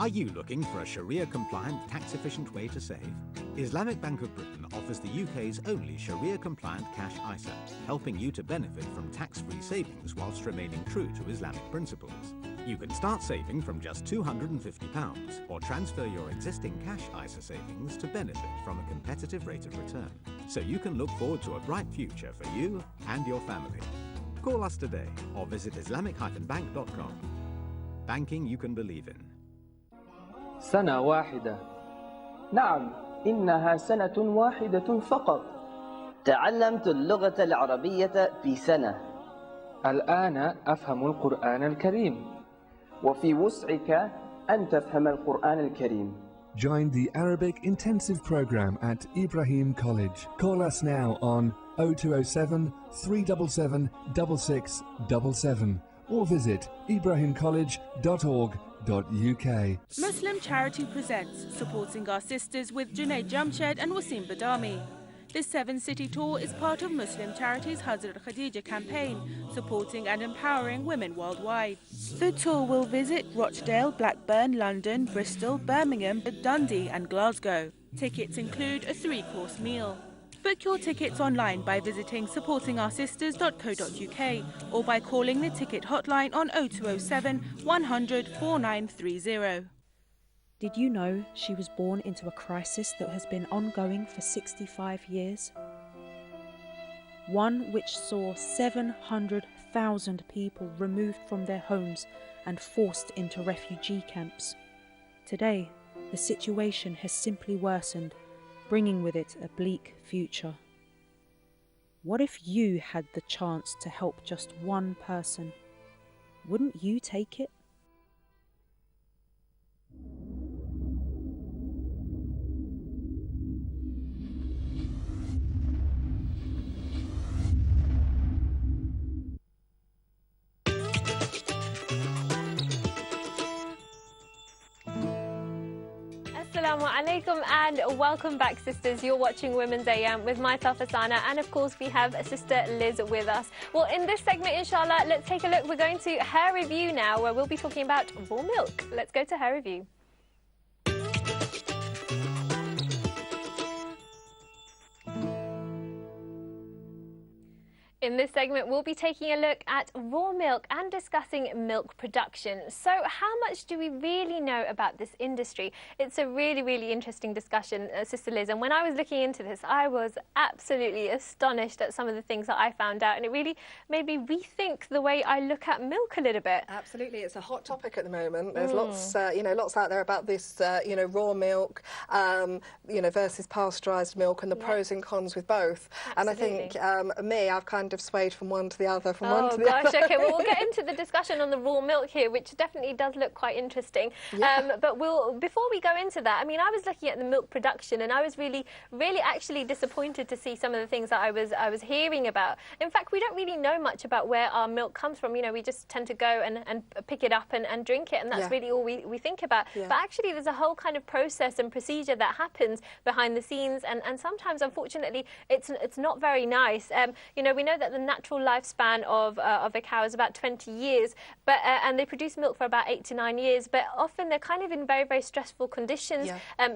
Are you looking for a Sharia-compliant, tax-efficient way to save? Islamic Bank of Britain offers the UK's only Sharia-compliant cash ISA, helping you to benefit from tax-free savings whilst remaining true to Islamic principles. You can start saving from just £250 or transfer your existing cash ISA savings to benefit from a competitive rate of return. So you can look forward to a bright future for you and your family. Call us today or visit islamic-bank.com. Banking you can believe in. سنة واحدة. نعم، إنها سنة واحدة فقط. تعلمت اللغة العربية في سنة. الآن أفهم القرآن الكريم. وفي وسعك أن تفهم القرآن الكريم. Join the Arabic Intensive Program at Ibrahim College. Call us now on 0207 377 6677 or visit ibrahimcollege.org.uk. Muslim Charity presents, supporting our sisters with Junaid Jamshed and Wasim Badami. This 7-city tour is part of Muslim Charity's Hazrat Khadija campaign, supporting and empowering women worldwide. The tour will visit Rochdale, Blackburn, London, Bristol, Birmingham, Dundee and Glasgow. Tickets include a 3-course meal. Book your tickets online by visiting supportingoursisters.co.uk or by calling the ticket hotline on 0207 100 4930. Did you know she was born into a crisis that has been ongoing for 65 years? One which saw 700,000 people removed from their homes and forced into refugee camps. Today, the situation has simply worsened, bringing with it a bleak future. What if you had the chance to help just one person? Wouldn't you take it? Assalamu alaikum and welcome back, sisters. You're watching Women's AM with myself, Asana, and of course we have Sister Liz with us. Well, in this segment, inshallah, let's take a look. We're going to her review now, where we'll be talking about raw milk. Let's go to her review. In this segment, we'll be taking a look at raw milk and discussing milk production. So how much do we really know about this industry? It's a really, really interesting discussion, Sister Liz. And when I was looking into this, I was absolutely astonished at some of the things that I found out. And it really made me rethink the way I look at milk a little bit. Absolutely. It's a hot topic at the moment. There's lots, lots out there about this, raw milk, versus pasteurised milk and the pros and cons with both. Absolutely. And I think, I've kind of swayed from one to the other, one to the other. Okay, well, we'll get into the discussion on the raw milk here, which definitely does look quite interesting. Yeah. But before we go into that, I mean, I was looking at the milk production and I was really, really actually disappointed to see some of the things that I was hearing about. In fact, we don't really know much about where our milk comes from. You know, we just tend to go and pick it up and drink it, and that's really all we think about. Yeah. But actually, there's a whole kind of process and procedure that happens behind the scenes, and sometimes, unfortunately, it's not very nice. We know that the natural lifespan of a cow is about 20 years, but and they produce milk for about 8 to 9 years, but often they're kind of in very, very stressful conditions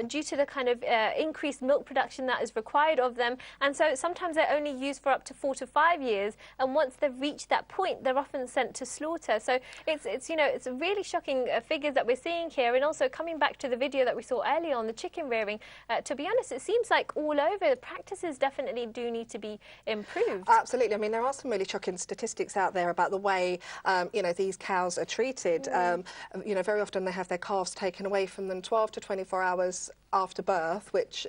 due to the kind of increased milk production that is required of them, and so sometimes they're only used for up to 4 to 5 years, and once they've reached that point, they're often sent to slaughter. So it's really shocking figures that we're seeing here. And also coming back to the video that we saw earlier on the chicken rearing, to be honest, it seems like all over the practices definitely do need to be improved. Absolutely. I mean, there are some really shocking statistics out there about the way, these cows are treated. Very often they have their calves taken away from them 12 to 24 hours after birth, which,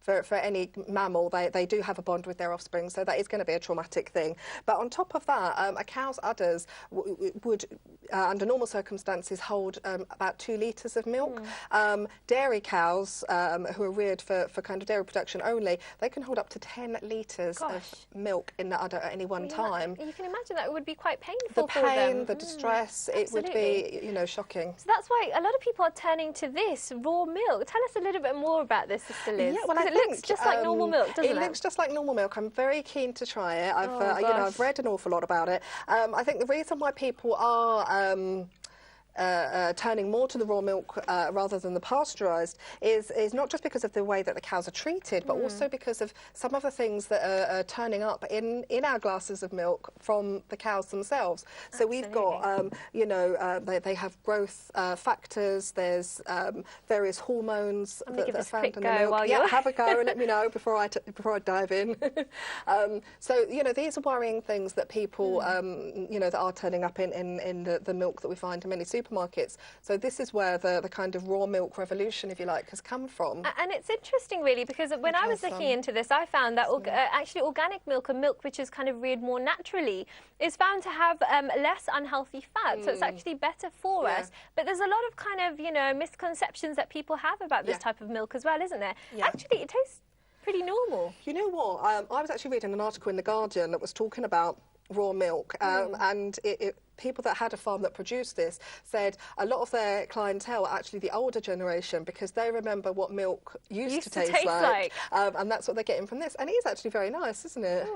for any mammal, they do have a bond with their offspring, so that is going to be a traumatic thing. But on top of that, a cow's udders would, under normal circumstances, hold about 2 litres of milk. Dairy cows, who are reared for kind of dairy production only, they can hold up to 10 litres of milk in the udder at any one time. You can imagine that it would be quite painful for them. The pain, the distress, it would be, shocking. So that's why a lot of people are turning to this, raw milk. Tell us a little bit more about this, Sister Liz. Yeah, well, it looks just like normal milk, doesn't it? It looks just like normal milk. I'm very keen to try it. I've read an awful lot about it. I think the reason why people are turning more to the raw milk rather than the pasteurised is not just because of the way that the cows are treated, but also because of some of the things that are turning up in our glasses of milk from the cows themselves. So we've got, you know, they have growth factors, there's various hormones that are found in the milk. Yeah, have a go and let me know before I dive in. So, you know, these are worrying things that people, you know, that are turning up in the milk that we find in many supermarkets. So this is where the kind of raw milk revolution, if you like, has come from. And it's interesting, really, because when I was looking into this, I found that actually organic milk and milk which is kind of reared more naturally is found to have less unhealthy fat. So it's actually better for us. But there's a lot of kind of, you know, misconceptions that people have about this type of milk as well, isn't there? Actually, it tastes pretty normal. You know what? I was actually reading an article in The Guardian that was talking about raw milk, and people that had a farm that produced this said a lot of their clientele are actually the older generation, because they remember what milk used to taste like. And that's what they're getting from this. And it is actually very nice, isn't it?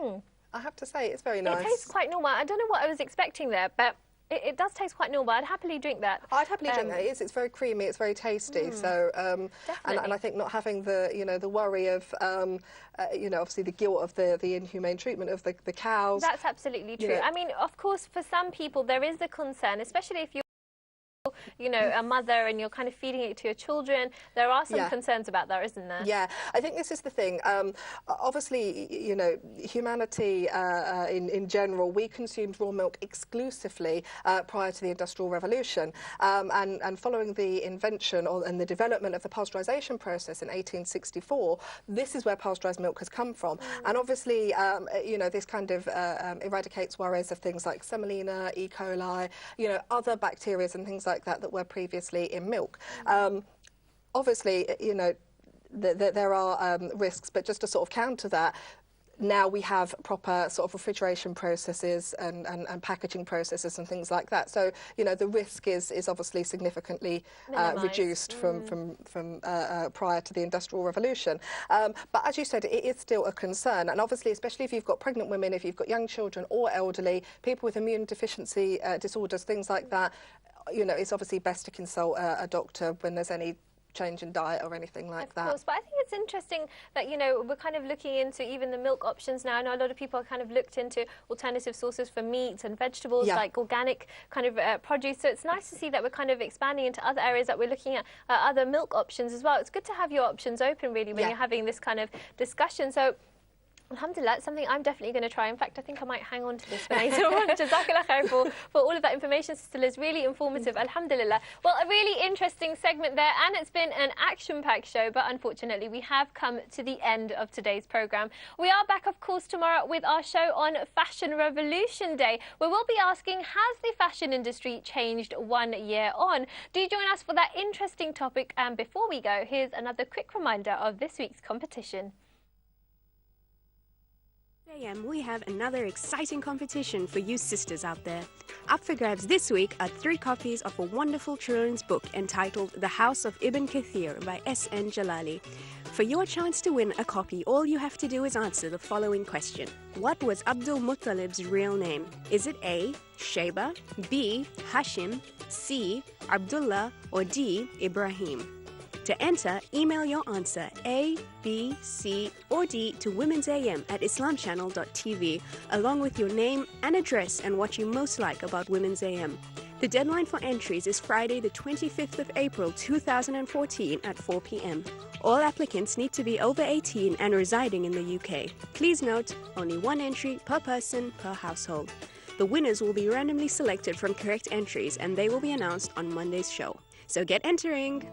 I have to say, it's very nice. It tastes quite normal. I don't know what I was expecting there, but it does taste quite normal. I'd happily drink that. I'd happily drink that. It's very creamy. It's very tasty. So, and I think not having the, you know, the worry of, you know, obviously the guilt of the inhumane treatment of the cows. That's absolutely true. I mean, of course, for some people there is a concern, especially if you know, a mother and you're kind of feeding it to your children. There are some concerns about that, isn't there? Yeah, I think this is the thing. Obviously, you know, humanity in general, we consumed raw milk exclusively prior to the Industrial Revolution. And following the invention and the development of the pasteurisation process in 1864, this is where pasteurised milk has come from. And obviously, you know, this kind of eradicates worries of things like Semolina, E. coli, you know, other bacteria and things like that were previously in milk. Obviously, you know, there are risks, but just to sort of counter that, now we have proper sort of refrigeration processes and packaging processes and things like that. So, you know, the risk is obviously significantly reduced from prior to the Industrial Revolution. But as you said, it is still a concern. And obviously, especially if you've got pregnant women, if you've got young children or elderly, people with immune deficiency disorders, things like that, you know, it's obviously best to consult a doctor when there's any change in diet or anything like that. Of course, but I think it's interesting that, you know, we're kind of looking into even the milk options now. I know a lot of people have kind of looked into alternative sources for meats and vegetables, like organic kind of produce. So it's nice to see that we're kind of expanding into other areas, that we're looking at other milk options as well. It's good to have your options open, really, when you're having this kind of discussion. So alhamdulillah, it's something I'm definitely going to try. In fact, I think I might hang on to this for later on. Jazakallah khair for all of that information, Sister Liz. Really informative, alhamdulillah. Well, a really interesting segment there, and it's been an action-packed show, but unfortunately we have come to the end of today's programme. We are back, of course, tomorrow with our show on Fashion Revolution Day, where we'll be asking, has the fashion industry changed 1 year on? Do join us for that interesting topic, and before we go, here's another quick reminder of this week's competition. We have another exciting competition for you sisters out there. Up for grabs this week are 3 copies of a wonderful children's book entitled The House of Ibn Kathir by S.N. Jalali. For your chance to win a copy, all you have to do is answer the following question. What was Abdul Muttalib's real name? Is it A, Shayba, B, Hashim, C, Abdullah, or D, Ibrahim? To enter, email your answer A, B, C, or D to womensam@islamchannel.tv, along with your name and address and what you most like about Women's AM. The deadline for entries is Friday the 25th of April 2014 at 4 p.m. All applicants need to be over 18 and residing in the UK. Please note, only 1 entry per person per household. The winners will be randomly selected from correct entries, and they will be announced on Monday's show. So get entering!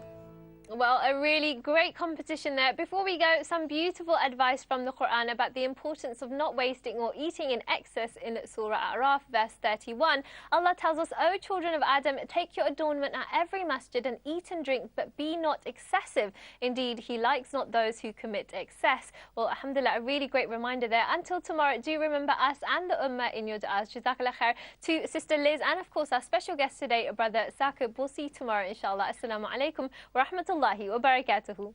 Well, a really great competition there. Before we go, some beautiful advice from the Quran about the importance of not wasting or eating in excess in Surah A'raf, verse 31. Allah tells us, O children of Adam, take your adornment at every masjid and eat and drink, but be not excessive. Indeed, He likes not those who commit excess. Well, alhamdulillah, a really great reminder there. Until tomorrow, do remember us and the Ummah in your du'as. Jazakallah khair to Sister Liz and, of course, our special guest today, Brother Saqib. We'll see you tomorrow, inshallah. Assalamu alaikum wa rahmatullahi wa barakatuhu.